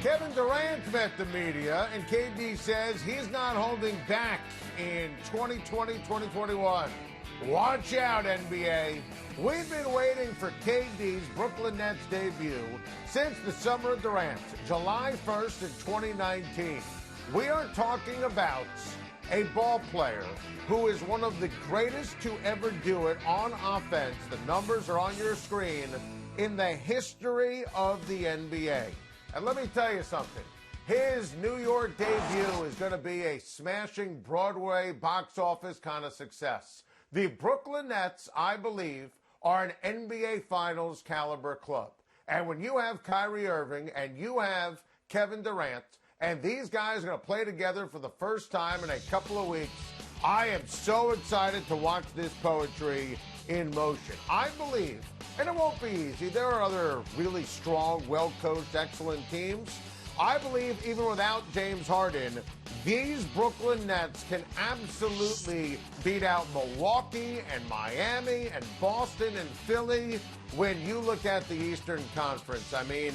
Kevin Durant met the media, and KD says he's not holding back in 2020-2021. Watch out, NBA. We've been waiting for KD's Brooklyn Nets debut since the summer of Durant, July 1st in 2019. We are talking about a ball player who is one of the greatest to ever do it on offense. The numbers are on your screen, in the history of the NBA. And let me tell you something. His New York debut is going to be a smashing Broadway box office kind of success. The Brooklyn Nets, I believe, are an NBA Finals caliber club. And when you have Kyrie Irving and you have Kevin Durant, and these guys are going to play together for the first time in a couple of weeks, I am so excited to watch this poetry in motion. I believe, and it won't be easy, there are other really strong, well-coached, excellent teams. I believe even without James Harden, these Brooklyn Nets can absolutely beat out Milwaukee and Miami and Boston and Philly when you look at the Eastern Conference. I mean,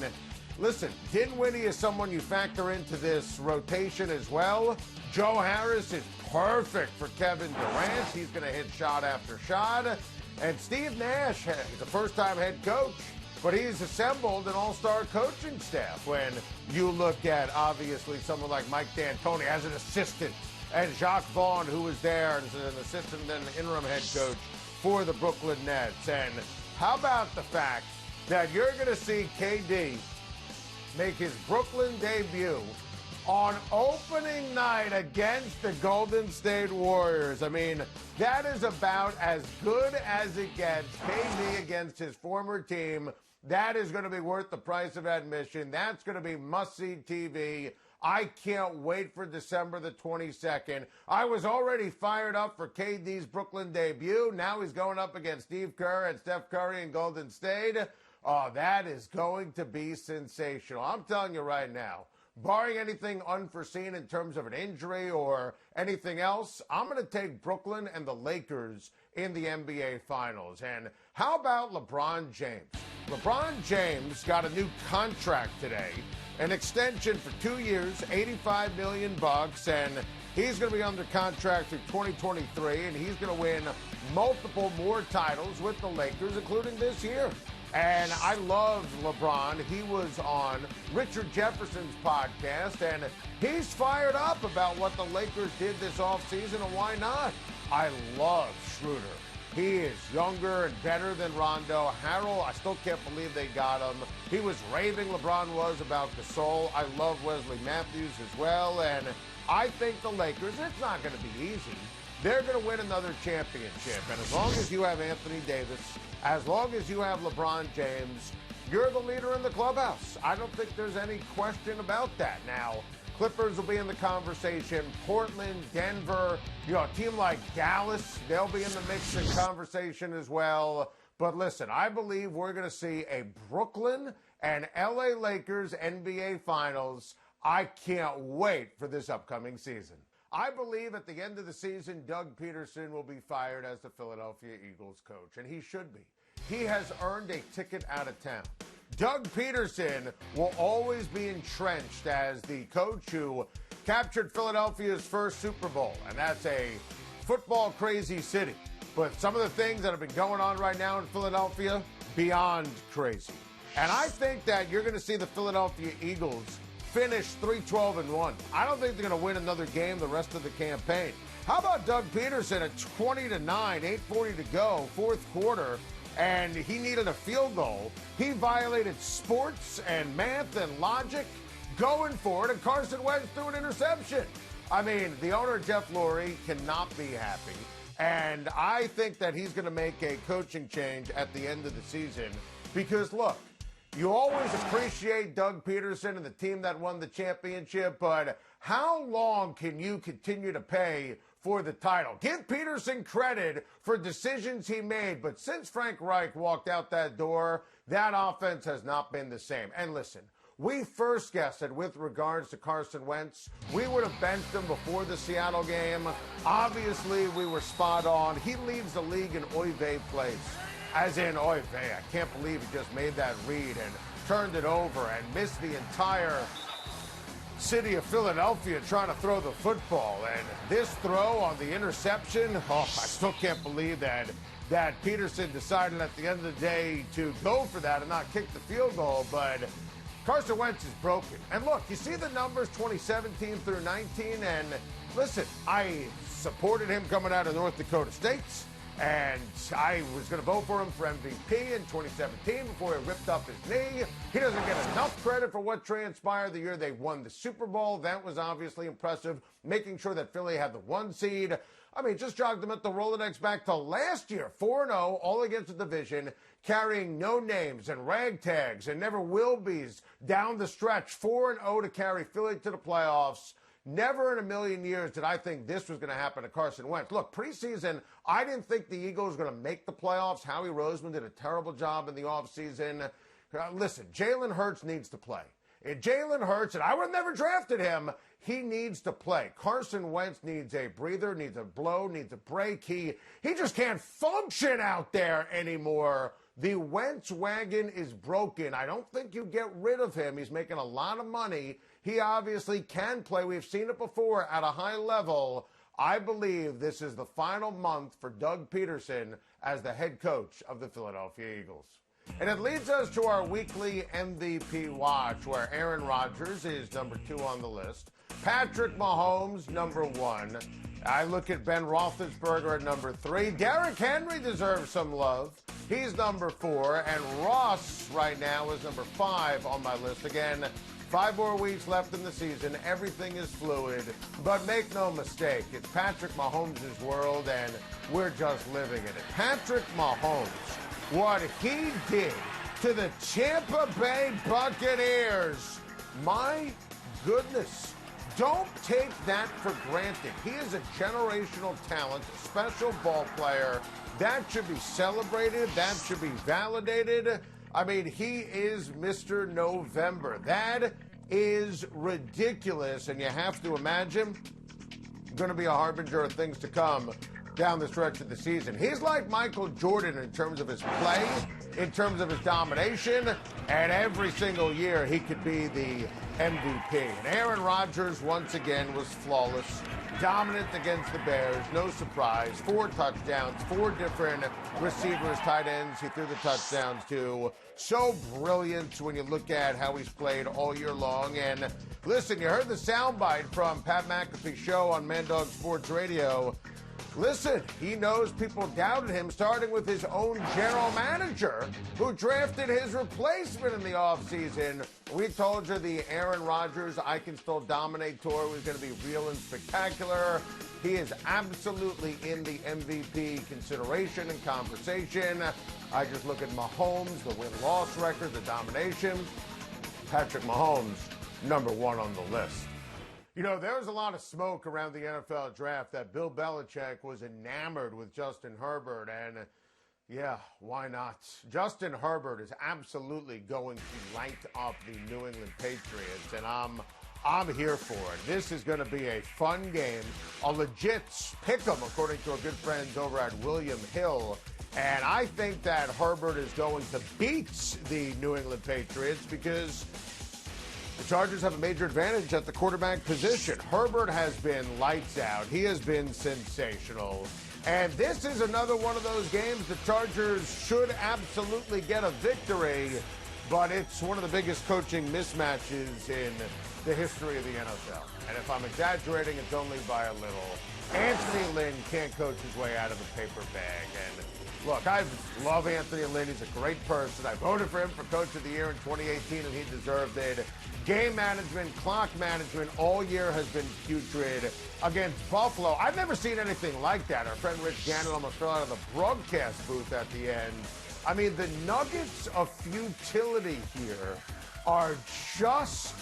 listen, Dinwiddie is someone you factor into this rotation as well. Joe Harris is perfect for Kevin Durant. He's going to hit shot after shot. And Steve Nash is a first-time head coach, but he's assembled an all-star coaching staff. When you look at, obviously, someone like Mike D'Antoni as an assistant, and Jacques Vaughn, who was there as an assistant and an interim head coach for the Brooklyn Nets. And how about the fact that you're going to see KD make his Brooklyn debut on opening night against the Golden State Warriors? I mean, that is about as good as it gets. KD against his former team. That is going to be worth the price of admission. That's going to be must-see TV. I can't wait for December the 22nd. I was already fired up for KD's Brooklyn debut. Now he's going up against Steve Kerr and Steph Curry in Golden State. Oh, that is going to be sensational. I'm telling you right now, barring anything unforeseen in terms of an injury or anything else, I'm going to take Brooklyn and the Lakers in the NBA Finals. And how about LeBron James? LeBron James got a new contract today, an extension for 2 years, $85 million, and he's going to be under contract through 2023, and he's going to win multiple more titles with the Lakers, including this year. And I love LeBron. He was on Richard Jefferson's podcast, and he's fired up about what the Lakers did this offseason, and why not? I love Schroeder. He is younger and better than Rondo. Harrell, I still can't believe they got him. He was raving, LeBron was, about Gasol. I love Wesley Matthews as well, and I think the Lakers, it's not going to be easy. They're going to win another championship, and as long as you have Anthony Davis, as long as you have LeBron James, you're the leader in the clubhouse. I don't think there's any question about that. Now, Clippers will be in the conversation. Portland, Denver, a team like Dallas, they'll be in the mix and conversation as well. But listen, I believe we're going to see a Brooklyn and LA Lakers NBA Finals. I can't wait for this upcoming season. I believe at the end of the season, Doug Peterson will be fired as the Philadelphia Eagles coach, and he should be. He has earned a ticket out of town. Doug Peterson will always be entrenched as the coach who captured Philadelphia's first Super Bowl, and that's a football-crazy city. But some of the things that have been going on right now in Philadelphia, beyond crazy. And I think that you're going to see the Philadelphia Eagles finish 3-12-1. I don't think they're going to win another game the rest of the campaign. How about Doug Peterson at 20-9, 8:40 to go, fourth quarter, and he needed a field goal. He violated sports and math and logic, going for it, and Carson Wentz threw an interception. I mean, the owner, Jeff Lurie, cannot be happy, and I think that he's going to make a coaching change at the end of the season because, look, you always appreciate Doug Peterson and the team that won the championship, but how long can you continue to pay for the title? Give Peterson credit for decisions he made, but since Frank Reich walked out that door, that offense has not been the same. And listen, we first guessed that with regards to Carson Wentz, we would have benched him before the Seattle game. Obviously, we were spot on. He leaves the league in oy vey place. As in, oy vey, I can't believe he just made that read and turned it over and missed the entire city of Philadelphia trying to throw the football. And this throw on the interception, I still can't believe that Peterson decided at the end of the day to go for that and not kick the field goal. But Carson Wentz is broken. And look, you see the numbers 2017 through 19. And listen, I supported him coming out of North Dakota State. And I was going to vote for him for MVP in 2017 before he ripped up his knee. He doesn't get enough credit for what transpired the year they won the Super Bowl. That was obviously impressive, making sure that Philly had the 1 seed. I mean, just jogged them at the Rolodex back to last year, 4-0, all against the division, carrying no names and ragtags and never will be's down the stretch, 4-0 to carry Philly to the playoffs. Never in a million years did I think this was going to happen to Carson Wentz. Look, preseason, I didn't think the Eagles were going to make the playoffs. Howie Roseman did a terrible job in the offseason. Listen, Jalen Hurts needs to play. Jalen Hurts, and I would have never drafted him, he needs to play. Carson Wentz needs a breather, needs a blow, needs a break. He just can't function out there anymore. The Wentz wagon is broken. I don't think you get rid of him. He's making a lot of money. He obviously can play. We've seen it before at a high level. I believe this is the final month for Doug Peterson as the head coach of the Philadelphia Eagles. And it leads us to our weekly MVP watch, where Aaron Rodgers is number 2 on the list. Patrick Mahomes, number 1. I look at Ben Roethlisberger at number 3. Derrick Henry deserves some love. He's number 4. And Ross right now is number 5 on my list. Again, 5 more weeks left in the season. Everything is fluid. But make no mistake, it's Patrick Mahomes' world, and we're just living in it. Patrick Mahomes, what he did to the Tampa Bay Buccaneers, my goodness. Don't take that for granted. He is a generational talent, a special ball player. That should be celebrated. That should be validated. I mean, he is Mr. November. That is ridiculous. And you have to imagine, going to be a harbinger of things to come down the stretch of the season. He's like Michael Jordan in terms of his play, in terms of his domination, and every single year he could be the MVP. And Aaron Rodgers, once again, was flawless, dominant against the Bears, no surprise, 4 touchdowns, 4 different receivers, tight ends he threw the touchdowns to. So brilliant when you look at how he's played all year long. And listen, you heard the soundbite from Pat McAfee's show on Mad Dog Sports Radio. Listen, he knows people doubted him, starting with his own general manager, who drafted his replacement in the offseason. We told you the Aaron Rodgers I Can Still Dominate tour was going to be real and spectacular. He is absolutely in the MVP consideration and conversation. I just look at Mahomes, the win-loss record, the domination. Patrick Mahomes, number 1 on the list. You know, there was a lot of smoke around the NFL draft that Bill Belichick was enamored with Justin Herbert, and yeah, why not? Justin Herbert is absolutely going to light up the New England Patriots, and I'm here for it. This is going to be a fun game, a legit pick'em, according to our good friends over at William Hill. And I think that Herbert is going to beat the New England Patriots because the Chargers have a major advantage at the quarterback position. Herbert has been lights out. He has been sensational. And this is another one of those games the Chargers should absolutely get a victory, but it's one of the biggest coaching mismatches in the history of the NFL. And if I'm exaggerating, it's only by a little. Anthony Lynn can't coach his way out of a paper bag. And look, I love Anthony Lynn. He's a great person. I voted for him for Coach of the Year in 2018, and he deserved it. Game management, clock management all year has been putrid against Buffalo. I've never seen anything like that. Our friend Rich Gannon almost fell out of the broadcast booth at the end. I mean, the nuggets of futility here are just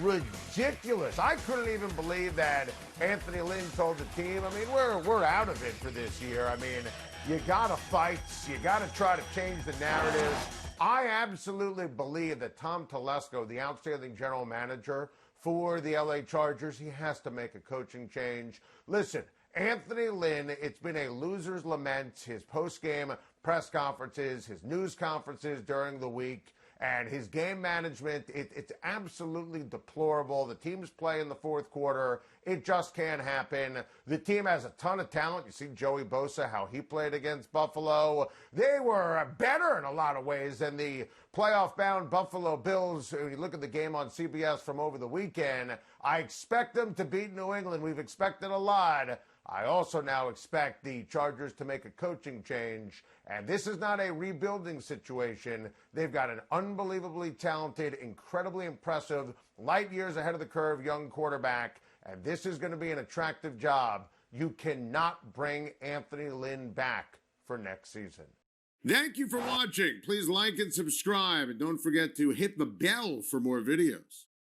ridiculous. I couldn't even believe that Anthony Lynn told the team, I mean, we're out of it for this year. I mean, you got to fight. You got to try to change the narrative. I absolutely believe that Tom Telesco, the outstanding general manager for the LA Chargers, he has to make a coaching change. Listen, Anthony Lynn, it's been a loser's lament, his post-game press conferences, his news conferences during the week. And his game management, it's absolutely deplorable. The teams play in the fourth quarter. It just can't happen. The team has a ton of talent. You see Joey Bosa, how he played against Buffalo. They were better in a lot of ways than the playoff-bound Buffalo Bills. When you look at the game on CBS from over the weekend, I expect them to beat New England. We've expected a lot. I also now expect the Chargers to make a coaching change, and this is not a rebuilding situation. They've got an unbelievably talented, incredibly impressive, light years ahead of the curve young quarterback, and this is going to be an attractive job. You cannot bring Anthony Lynn back for next season. Thank you for watching. Please like and subscribe, and don't forget to hit the bell for more videos.